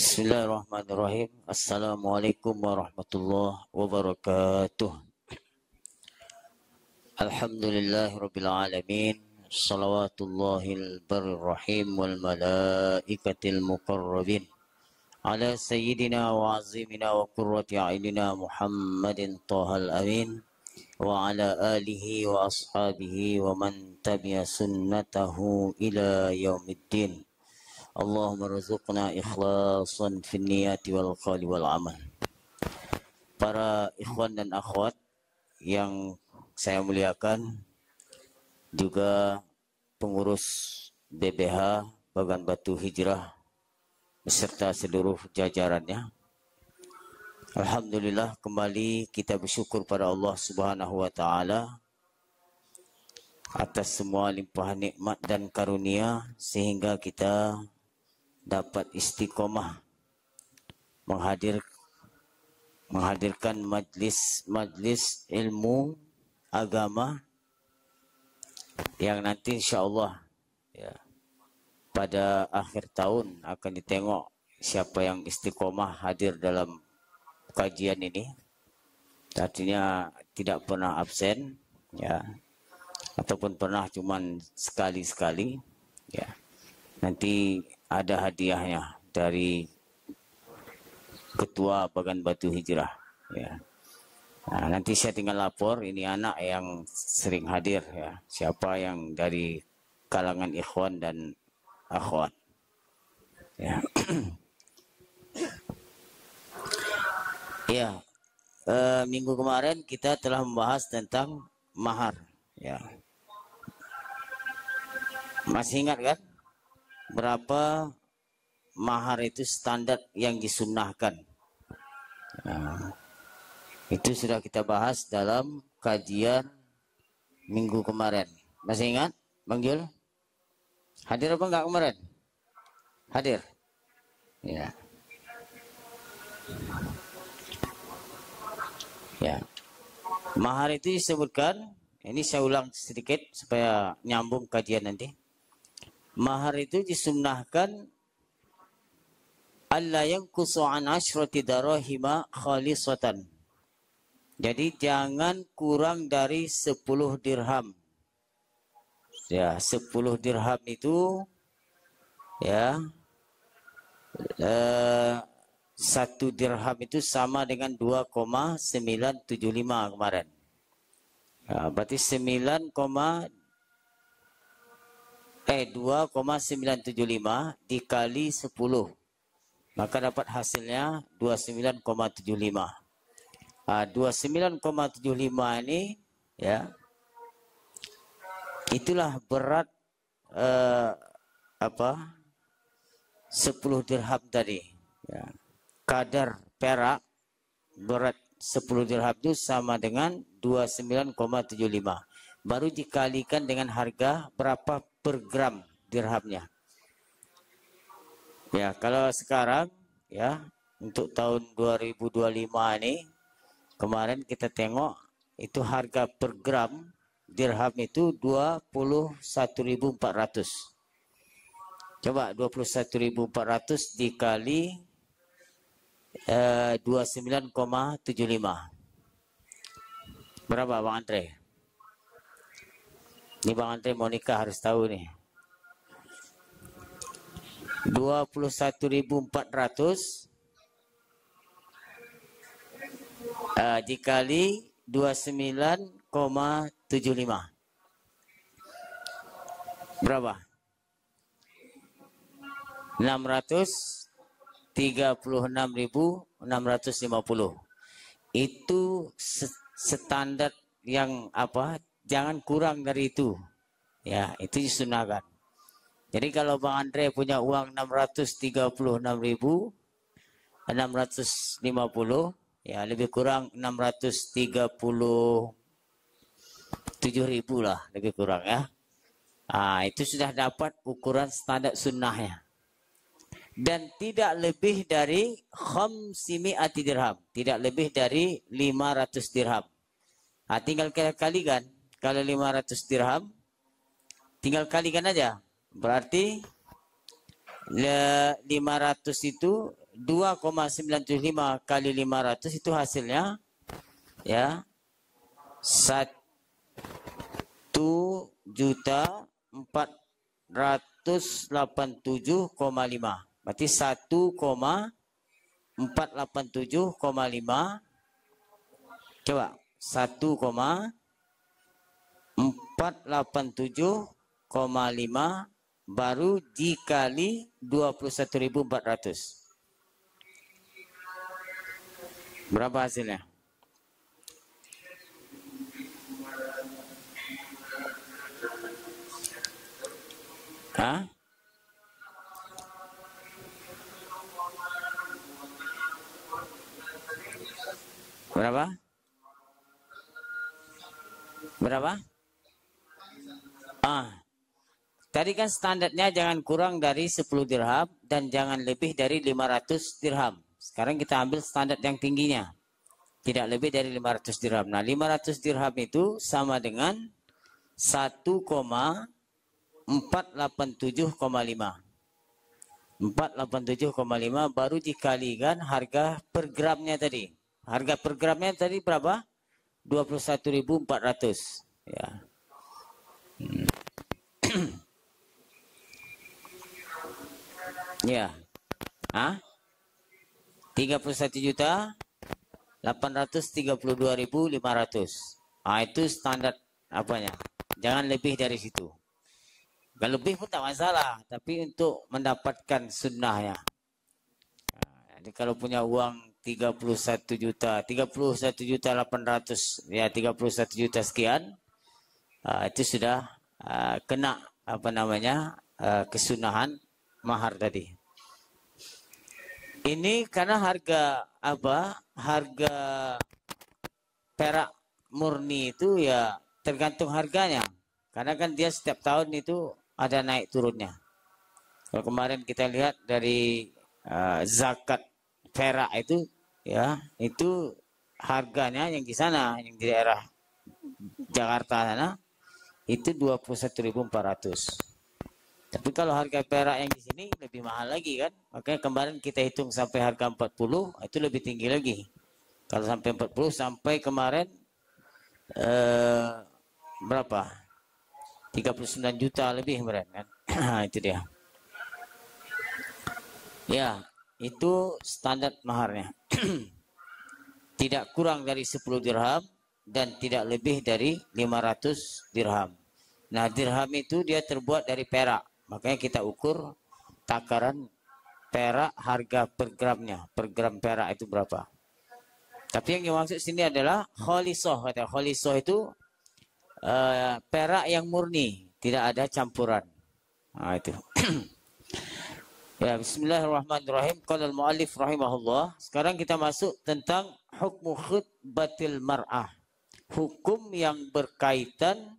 Bismillahirrahmanirrahim. Assalamualaikum warahmatullahi wabarakatuh. Alhamdulillahirabbil alamin. Shalawatullahil barrir rahim wal malaikatil muqarrabin ala sayyidina wa azimina wa qurrati a'yunina Muhammadin thahal amin wa ala alihi wa ashabihi wa man tabi'a sunnatahu ila yaumiddin. Allahumma rzuqna ikhlasan fin niyati wal qawli wal amal. Para ikhwan dan akhwat yang saya muliakan, juga pengurus BBH Bagan Batu Hijrah beserta seluruh jajarannya. Alhamdulillah, kembali kita bersyukur pada Allah Subhanahu wa taala atas semua limpahan nikmat dan karunia sehingga kita dapat istiqomah menghadirkan majlis ilmu agama yang nanti insyaallah ya, pada akhir tahun akan ditengok siapa yang istiqomah hadir dalam kajian ini, artinya tidak pernah absen ya, ataupun pernah cuman sekali-sekali ya. Nanti ada hadiahnya dari Ketua Bagan Batu Hijrah ya. Nah, nanti saya tinggal lapor ini anak yang sering hadir ya, siapa yang dari kalangan ikhwan dan akhwat ya. Ya, minggu kemarin kita telah membahas tentang mahar ya. Masih ingat kan berapa mahar itu standar yang disunnahkan? Nah, itu sudah kita bahas dalam kajian minggu kemarin. Masih ingat? Manggil? Hadir apa enggak kemarin? Hadir? Ya. Ya. Mahar itu disebutkan, ini saya ulang sedikit supaya nyambung kajian nanti. Mahar itu disunnahkan alla yanqusu an asyrati darahima khalisatan. Jadi jangan kurang dari 10 dirham. Ya, 10 dirham itu ya, 1 dirham itu sama dengan 2,975 kemarin. Ya, berarti 2,975 dikali 10, maka dapat hasilnya 29,75. 29,75 ini ya, itulah berat 10 dirham tadi ya. Kadar perak berat 10 dirham itu sama dengan 29,75. Baru dikalikan dengan harga berapa per gram dirhamnya. Ya, kalau sekarang ya, untuk tahun 2025 ini, kemarin kita tengok itu harga per gram dirham itu 21.400. Coba 21.400 dikali 29,75. Berapa Bang Andre? Ini Bang Andre mau nikah harus tahu nih. 21.400 dikali 29,75. Berapa? 636.650. Itu standar yang apa? Jangan kurang dari itu. Ya, itu disunahkan. Jadi kalau Bang Andre punya uang 636.650, ya lebih kurang 637.000 lah, lebih kurang ya. Itu sudah dapat ukuran standar sunnahnya. Dan tidak lebih dari 500 dirham, tidak lebih dari 500 dirham. Tinggal kalikan, kalau 500 dirham tinggal kalikan aja. Berarti 500 itu 2,975 kali 500 itu hasilnya ya 1.487,5. Berarti 1,487,5. Coba 1,487,5 baru dikali 21.400. Berapa hasilnya? Hah? Berapa? Berapa? Tadi kan standarnya jangan kurang dari 10 dirham dan jangan lebih dari 500 dirham. Sekarang kita ambil standar yang tingginya. Tidak lebih dari 500 dirham. Nah, 500 dirham itu sama dengan 1,487,5. 487,5 baru dikalikan harga per gramnya tadi. Harga per gramnya tadi berapa? 21.400. Ya. Ya. 31.832.500. Itu standar apanya? Jangan lebih dari situ. Kalau lebih pun tak masalah, tapi untuk mendapatkan sunnahnya. Jadi kalau punya uang 31 juta, 31.800, ya 31 juta sekian, itu sudah kena kesunahan mahar tadi. Ini karena harga harga perak murni itu ya tergantung harganya. Karena kan dia setiap tahun itu ada naik turunnya. Kalau kemarin kita lihat dari zakat perak itu ya, itu harganya yang di sana, yang di daerah Jakarta sana itu 21.400. Tapi kalau harga perak yang di sini lebih mahal lagi kan. Makanya kemarin kita hitung sampai harga 40, itu lebih tinggi lagi. Kalau sampai 40 sampai kemarin berapa? 39 juta lebih kemarin kan. Itu dia. Ya, itu standar maharnya. Tidak kurang dari 10 dirham dan tidak lebih dari 500 dirham. Nah, dirham itu dia terbuat dari perak. Makanya kita ukur takaran perak harga per gramnya. Per gram perak itu berapa. Tapi yang dimaksud sini adalah kholisoh. Kata kholisoh itu perak yang murni. Tidak ada campuran. Itu. Ya, bismillahirrahmanirrahim. Qala al-muallif rahimahullah. Sekarang kita masuk tentang hukmu khutbatil mar'ah. Hukum yang berkaitan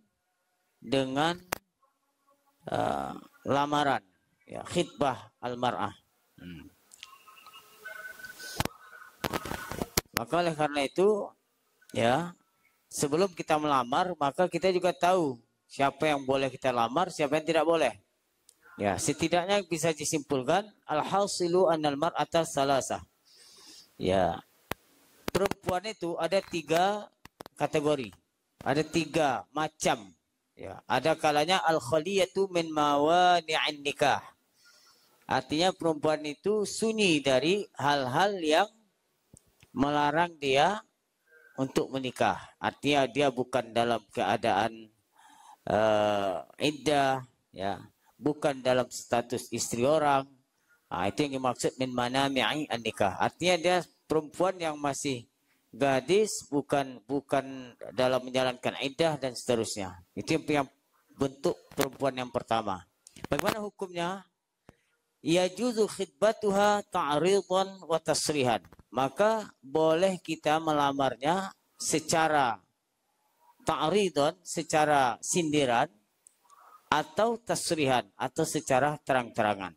dengan lamaran, ya, khitbah al-mar'ah. Maka oleh karena itu, ya, sebelum kita melamar, maka kita juga tahu siapa yang boleh kita lamar, siapa yang tidak boleh. Ya, setidaknya bisa disimpulkan al-hasilu annal mar'ata salasah. Ya, perempuan itu ada 3 kategori, ada 3 macam. Ya, ada kalanya al-khaliyatu min mawani'in nikah. Artinya perempuan itu sunyi dari hal-hal yang melarang dia untuk menikah. Artinya dia bukan dalam keadaan iddah, ya, bukan dalam status istri orang. Itu yang dimaksud min manami'i an-nikah. Artinya dia perempuan yang masih gadis, bukan dalam menjalankan iddah dan seterusnya. Itu yang bentuk perempuan yang pertama. Bagaimana hukumnya? Yajuzu khidbatuha ta'ridan wa tasrihan. Maka boleh kita melamarnya secara ta'ridan, secara sindiran, atau tasrihan, atau secara terang-terangan.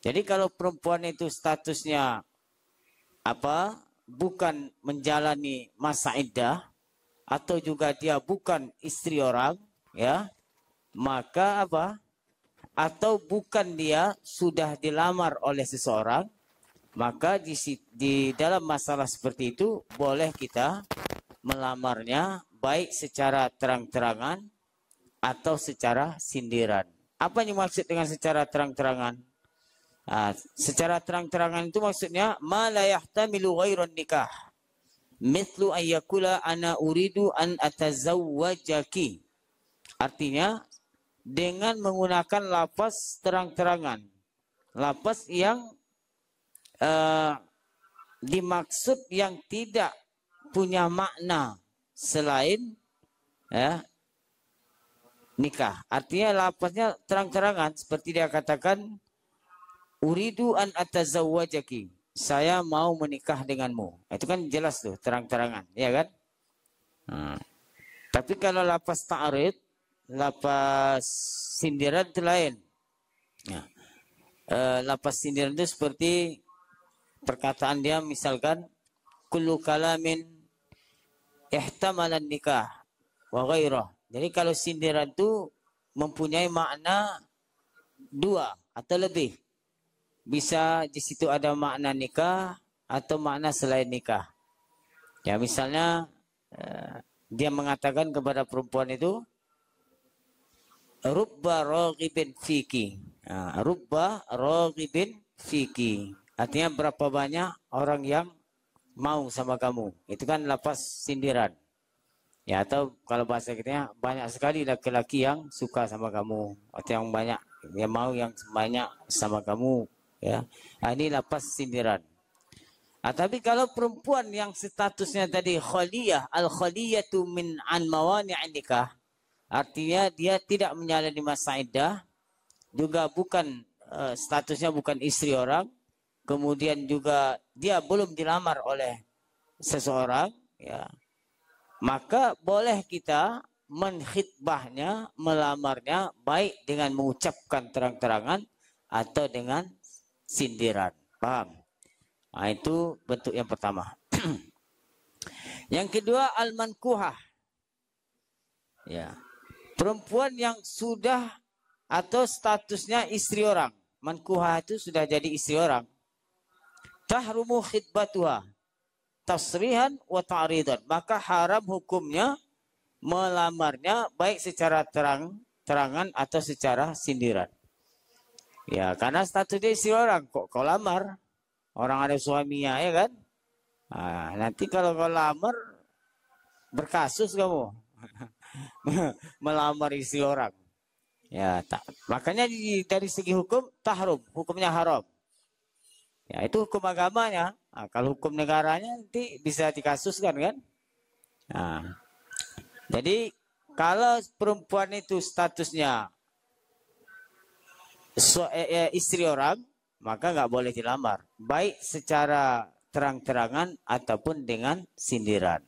Jadi kalau perempuan itu statusnya bukan menjalani masa iddah, atau juga dia bukan istri orang, ya, maka atau bukan dia sudah dilamar oleh seseorang, maka di dalam masalah seperti itu boleh kita melamarnya baik secara terang-terangan atau secara sindiran. Apa yang dimaksud dengan secara terang-terangan? Secara terang-terangan itu maksudnya ma la yahtamilu ghairan nikah. Mithlu ayyakula ana uridu an atazawwajaki. Artinya dengan menggunakan lafaz terang-terangan. Lafaz yang dimaksud yang tidak punya makna selain nikah. Artinya lafaznya terang-terangan seperti dia katakan uridu an atazawwajaki. Saya mau menikah denganmu. Itu kan jelas tuh, terang-terangan, ya kan? Tapi kalau lafaz ta'rid, lafaz sindiran itu lain. Lafaz sindiran itu seperti perkataan dia misalkan kullu kalamin ihtamalan nikah wa ghairah. Jadi kalau sindiran itu mempunyai makna dua atau lebih. Bisa di situ ada makna nikah atau makna selain nikah. Ya misalnya dia mengatakan kepada perempuan itu rubba raghibin fiki. Rubba raghibin fiki. Artinya berapa banyak orang yang mau sama kamu. Itu kan lafaz sindiran. Ya atau kalau bahasa kita banyak sekali laki-laki yang suka sama kamu atau yang banyak yang mau yang banyak sama kamu. Ya, ini lafaz sindiran. Tapi kalau perempuan yang statusnya tadi khaliyah, al-khaliyatu min an mawani'in nikah, artinya dia tidak menjalani masa iddah, juga bukan statusnya bukan istri orang, kemudian juga dia belum dilamar oleh seseorang, ya, maka boleh kita menkhitbahnya, melamarnya baik dengan mengucapkan terang-terangan atau dengan sindiran. Paham? Itu bentuk yang pertama. Yang kedua al-mankuhah. Ya. Perempuan yang sudah atau statusnya istri orang. Mankuhah itu sudah jadi istri orang. Tahrumu khidbatuha tasrihan wa ta'ridan. Maka haram hukumnya melamarnya baik secara terang-terangan atau secara sindiran. Ya, karena statusnya istri orang, kok kau lamar? Orang ada suaminya, ya kan? Nanti kalau kau lamar, berkasus kamu. Melamar istri orang. Ya, makanya dari segi hukum, tahrum, hukumnya haram. Ya, itu hukum agamanya. Kalau hukum negaranya nanti bisa dikasuskan, kan? Jadi, kalau perempuan itu statusnya istri orang, maka nggak boleh dilamar, baik secara terang-terangan ataupun dengan sindiran.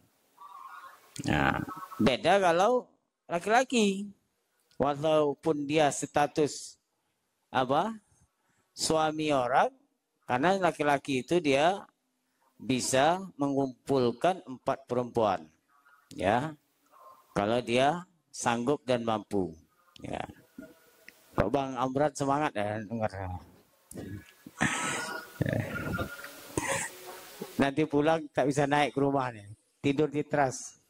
Beda kalau laki-laki, walaupun dia status suami orang, karena laki-laki itu dia bisa mengumpulkan 4 perempuan, ya, kalau dia sanggup dan mampu, ya. Pak Bang Amrat semangat ya dengar. Nanti pulang tak bisa naik ke rumah nih, tidur di teras.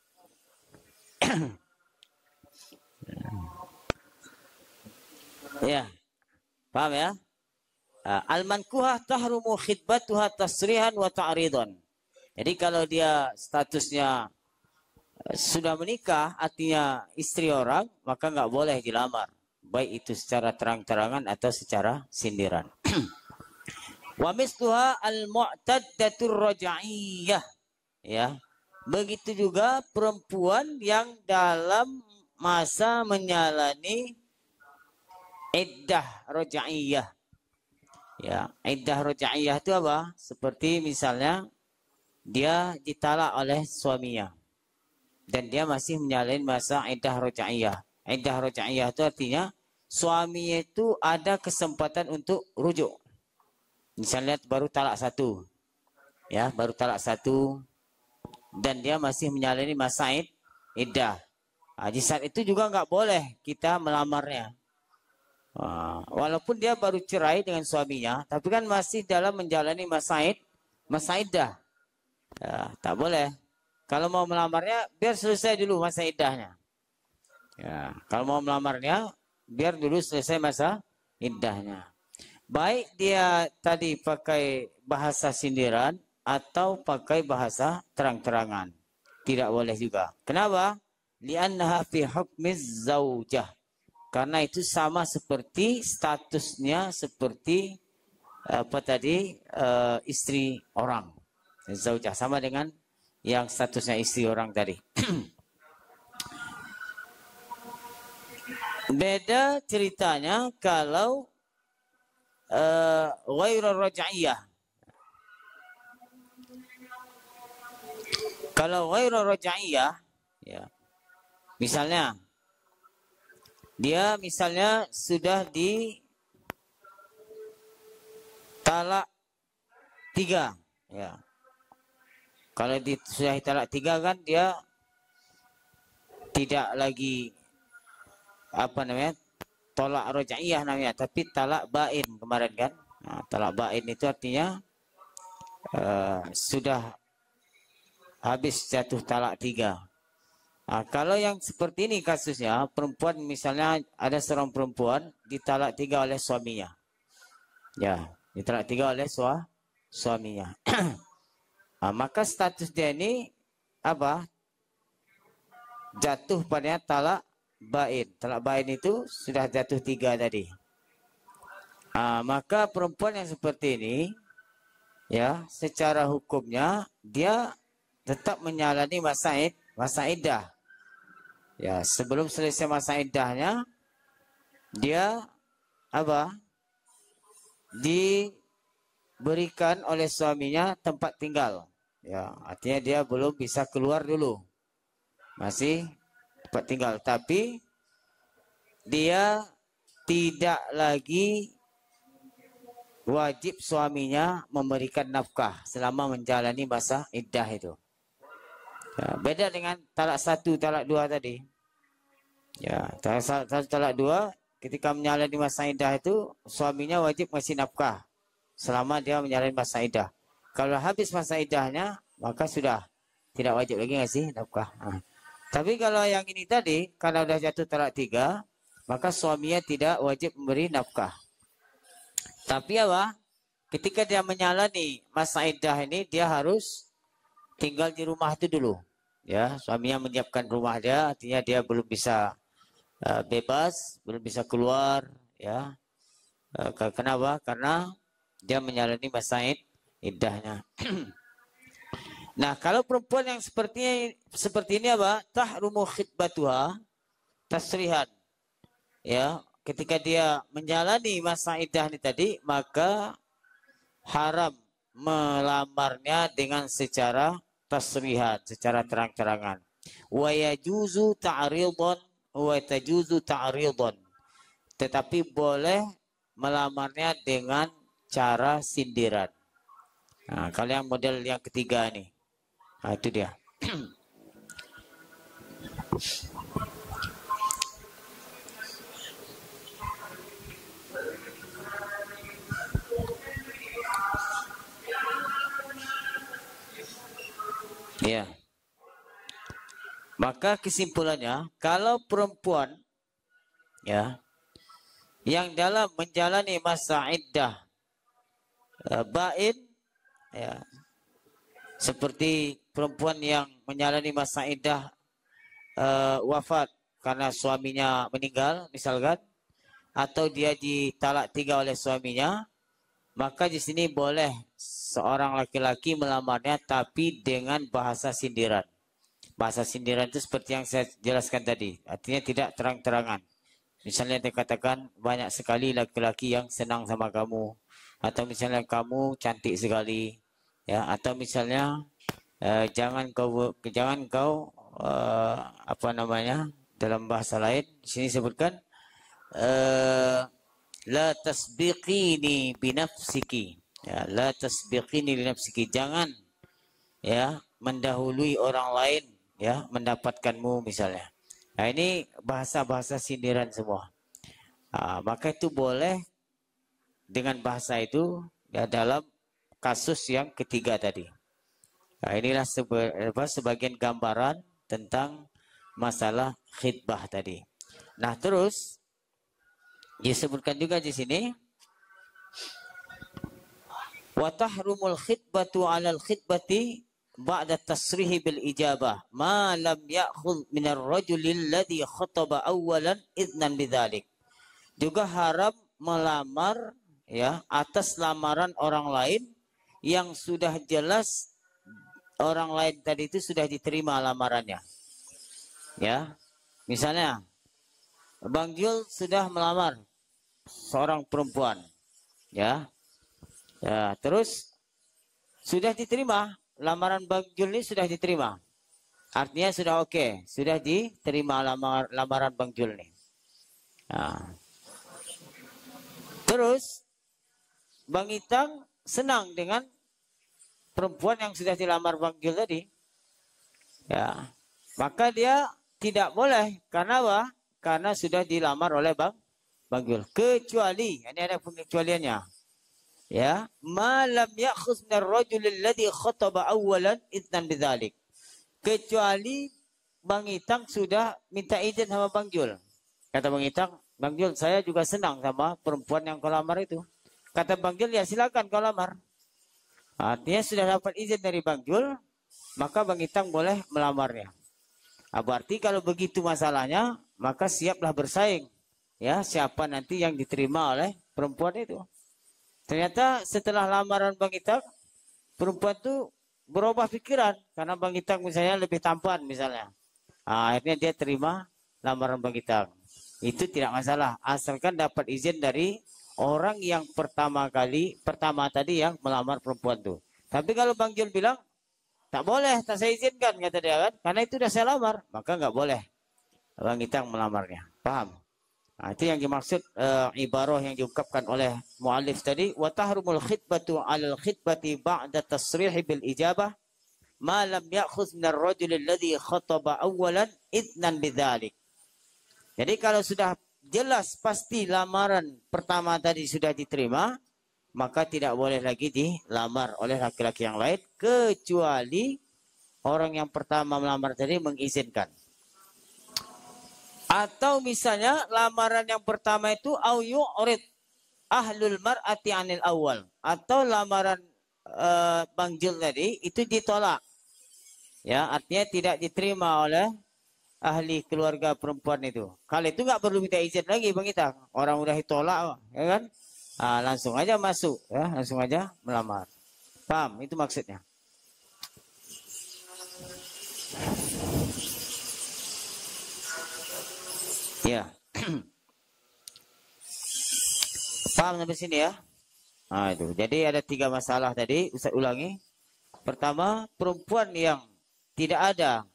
Ya, paham ya? Al-mankuhah tahrumu khidbatuha tasrihan wa ta'ridan. Jadi kalau dia statusnya sudah menikah, artinya istri orang, maka nggak boleh dilamar, baik itu secara terang-terangan atau secara sindiran. Wa misluha al-mu'taddatur raja'iyah. Ya. Begitu juga perempuan yang dalam masa menjalani iddah raja'iyah. Ya, iddah raja'iyah itu apa? Seperti misalnya dia ditalak oleh suaminya dan dia masih menjalani masa iddah raja'iyah. Iddah raja'iyah itu artinya suami itu ada kesempatan untuk rujuk. Misalnya baru talak 1. Ya, baru talak 1 dan dia masih menjalani masa iddah. Di saat itu juga nggak boleh kita melamarnya. Walaupun dia baru cerai dengan suaminya, tapi kan masih dalam menjalani masa iddah. Ya, tak boleh. Kalau mau melamarnya, biar selesai dulu masa iddahnya. Ya, kalau mau melamarnya, biar dulu selesai masa iddahnya. Baik dia tadi pakai bahasa sindiran atau pakai bahasa terang-terangan. Tidak boleh juga. Kenapa? Li'annaha fi hukmiz zaujah. Karena itu sama seperti statusnya seperti apa tadi istri orang. Zaujah sama dengan yang statusnya istri orang tadi. Beda ceritanya kalau ghairu raj'iyah. Kalau ghairu raj'iyah, ya. Misalnya dia sudah di talak 3, ya. Kalau sudah talak 3 kan dia tidak lagi apa namanya tolak roja'iyah namanya, tapi talak bain kemarin kan. Nah, talak bain itu artinya sudah habis jatuh talak 3. Nah, kalau yang seperti ini kasusnya, perempuan misalnya ada seorang perempuan ditalak 3 oleh suaminya, ya ditalak 3 oleh suaminya. Nah, maka status dia ini apa? Jatuh pada talak bain. Talak bain itu sudah jatuh 3 tadi. Maka perempuan yang seperti ini, ya, secara hukumnya dia tetap menjalani masa iddah. Ya, sebelum selesai masa iddahnya, dia apa? Diberikan oleh suaminya tempat tinggal. Ya, artinya dia belum bisa keluar dulu. Masih tempat tinggal, tapi dia tidak lagi wajib suaminya memberikan nafkah selama menjalani masa iddah itu. Ya, beda dengan talak 1, talak 2 tadi. Ya, talak 1, talak 2 ketika menjalani masa iddah itu suaminya wajib ngasih nafkah selama dia menjalani masa iddah. Kalau habis masa iddahnya maka sudah tidak wajib lagi ngasih nafkah. Tapi kalau yang ini tadi, karena sudah jatuh talak 3, maka suaminya tidak wajib memberi nafkah. Tapi apa? Ketika dia menjalani masa iddah ini, dia harus tinggal di rumah itu dulu. Ya, suaminya menyiapkan rumah dia, artinya dia belum bisa bebas, belum bisa keluar. Ya, kenapa? Karena dia menjalani masa iddahnya. Nah, kalau perempuan yang seperti ini apa? Tahrumu khitbatuha tasrihan. Ya, ketika dia menjalani masa iddah ini tadi, maka haram melamarnya dengan secara tasrihan, secara terang-terangan. Wa yajuzu ta'ridun wa tajuzu ta'ridun. Tetapi boleh melamarnya dengan cara sindiran. Nah, kalau yang model yang ketiga nih. Nah, itu dia. Ya. Maka kesimpulannya, kalau perempuan ya yang dalam menjalani masa iddah bain, ya, seperti perempuan yang menjalani masa iddah wafat karena suaminya meninggal misalkan, atau dia ditalak 3 oleh suaminya, maka di sini boleh seorang laki-laki melamarnya tapi dengan bahasa sindiran. Bahasa sindiran itu seperti yang saya jelaskan tadi, artinya tidak terang-terangan. Misalnya dia katakan, banyak sekali laki-laki yang senang sama kamu, atau misalnya kamu cantik sekali, ya, atau misalnya jangan kau apa namanya, dalam bahasa lain di sini sebutkan la tasbiqini binafsiki, ya, la tasbiqini binafsiki, jangan ya mendahului orang lain ya mendapatkanmu misalnya. Nah, ini bahasa-bahasa sindiran semua. Maka itu boleh dengan bahasa itu ya, dalam kasus yang ketiga tadi. Nah, inilah sebagian gambaran tentang masalah khitbah tadi. Nah, terus disebutkan juga di sini wa tahrumul khitbatu 'alal khitbati ba'da tasrihi bil ijabah ma lam ya'khudh min ar-rajuli alladhi khataba awwalan idnan bidzalik. Juga haram melamar ya atas lamaran orang lain yang sudah jelas orang lain tadi itu sudah diterima lamarannya. Ya. Misalnya Bang Jul sudah melamar seorang perempuan. Ya. Ya, terus sudah diterima, lamaran Bang Jul ini sudah diterima. Artinya sudah oke, sudah diterima lamaran Bang Jul ini. Nah. Terus Bang Itang senang dengan perempuan yang sudah dilamar Bang Jul tadi. Ya. Maka dia tidak boleh karena apa? Karena sudah dilamar oleh Bang Jul. Kecuali, ini ada pengecualiannya. Ya, malam ya'khudz min ar-rajul alladhi khataba awwalan idnan bidzalik. Kecuali Bang Itang sudah minta izin sama Bang Jul. Kata Bang Itang, Bang Jul, saya juga senang sama perempuan yang kau lamar itu. Kata Bang Jul, ya silakan kau lamar. Artinya sudah dapat izin dari Bang Jul, maka Bang Itang boleh melamarnya. Berarti kalau begitu masalahnya, maka siaplah bersaing. Ya, siapa nanti yang diterima oleh perempuan itu. Ternyata setelah lamaran Bang Itang, perempuan itu berubah pikiran. Karena Bang Itang misalnya lebih tampan misalnya. Akhirnya dia terima lamaran Bang Itang. Itu tidak masalah. Asalkan dapat izin dari orang yang pertama tadi yang melamar perempuan itu. Tapi kalau Bang Jul bilang, tak boleh, tak saya izinkan, kata dia kan. Karena itu sudah saya lamar. Maka nggak boleh Bang Itang melamarnya. Paham? Nah, itu yang dimaksud ibarah yang diungkapkan oleh muallif tadi, wa tahrumul khitbatu 'alal khitbati ba'da tasrihi bil ijabah ma lam ya'khudz min ar-rajul alladhi khataba awwalan idnan bidzalik. Jadi kalau sudah jelas pasti lamaran pertama tadi sudah diterima, maka tidak boleh lagi dilamar oleh laki-laki yang lain kecuali orang yang pertama melamar tadi mengizinkan. Atau misalnya lamaran yang pertama itu au yu'rid ahlul mar'ati 'anil awal, atau lamaran Bang Jul tadi itu ditolak. Ya, artinya tidak diterima oleh ahli keluarga perempuan itu. Kalau itu nggak perlu minta izin lagi Bang Itang. Orang udah ditolak, ya kan? Langsung aja masuk, ya, langsung aja melamar. Paham? Itu maksudnya. Ya. Paham sampai sini ya? Itu. Jadi ada 3 masalah tadi, Ustaz ulangi. Pertama, perempuan yang tidak ada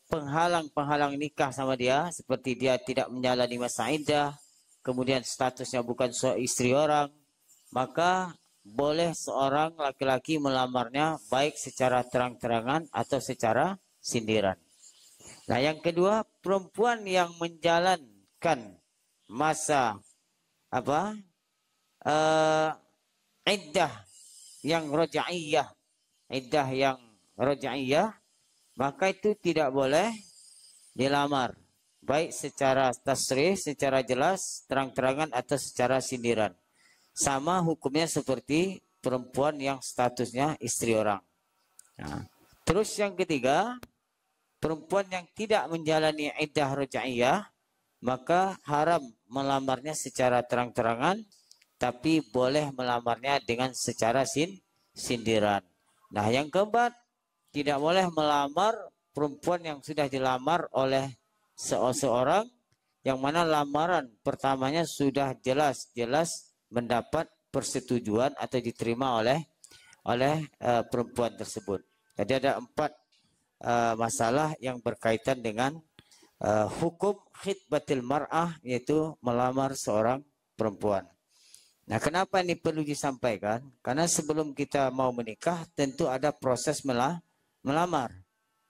penghalang-penghalang nikah sama dia, seperti dia tidak menjalani masa iddah, kemudian statusnya bukan istri orang, maka boleh seorang laki-laki melamarnya baik secara terang-terangan atau secara sindiran. Nah, yang kedua, perempuan yang menjalankan masa iddah yang raja'iyah, maka itu tidak boleh dilamar, baik secara tasrih, secara jelas, terang-terangan atau secara sindiran. Sama hukumnya seperti perempuan yang statusnya istri orang. Nah, terus yang ketiga, perempuan yang tidak menjalani iddah raja'iyah, maka haram melamarnya secara terang-terangan, tapi boleh melamarnya dengan secara sindiran. Nah, yang keempat, tidak boleh melamar perempuan yang sudah dilamar oleh seseorang yang mana lamaran pertamanya sudah jelas mendapat persetujuan atau diterima oleh perempuan tersebut. Jadi ada 4 masalah yang berkaitan dengan hukum khitbatil mar'ah, yaitu melamar seorang perempuan. Nah, kenapa ini perlu disampaikan? Karena sebelum kita mau menikah tentu ada proses melamar.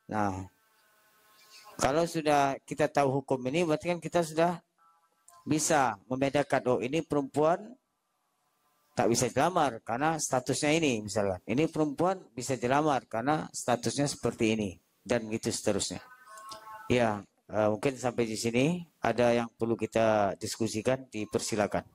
Nah, kalau sudah kita tahu hukum ini, berarti kan kita sudah bisa membedakan, oh ini perempuan tak bisa dilamar karena statusnya ini misalkan. Ini perempuan bisa dilamar karena statusnya seperti ini dan gitu seterusnya. Ya, mungkin sampai di sini ada yang perlu kita diskusikan, dipersilakan.